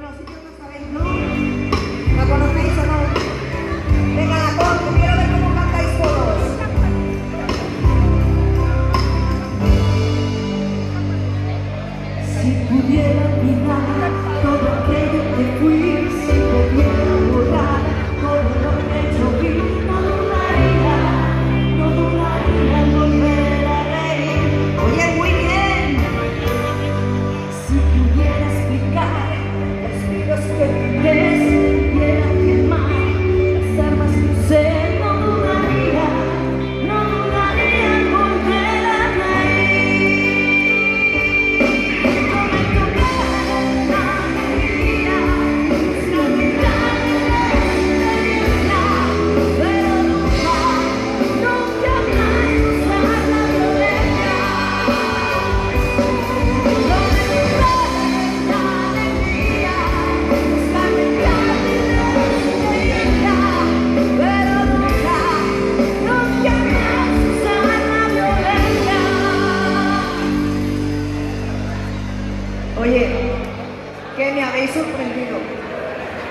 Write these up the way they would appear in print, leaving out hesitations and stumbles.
Bueno, si no sabéis, ¿no? ¿La conocéis o no? Venga, la corte, quiero ver cómo cantáis todos. Si pudiera olvidar todo aquello que fui, si pudiera borrar todo lo que yo vi, no dudaría en volver a reír. Oye, muy bien. Si pudiera explicar los tiros que tiré, si pudiera quemar las armas que usé, no dudaría en volver a reír. No me tocara la alegría, buscar mi gran experiencia, pero nunca más usar la violencia. Oye, que me habéis sorprendido.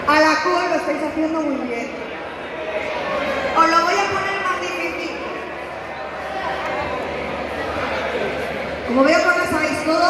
A la cor lo estáis haciendo muy bien. Os lo voy a poner más difícil. Como veo que no sabéis todo,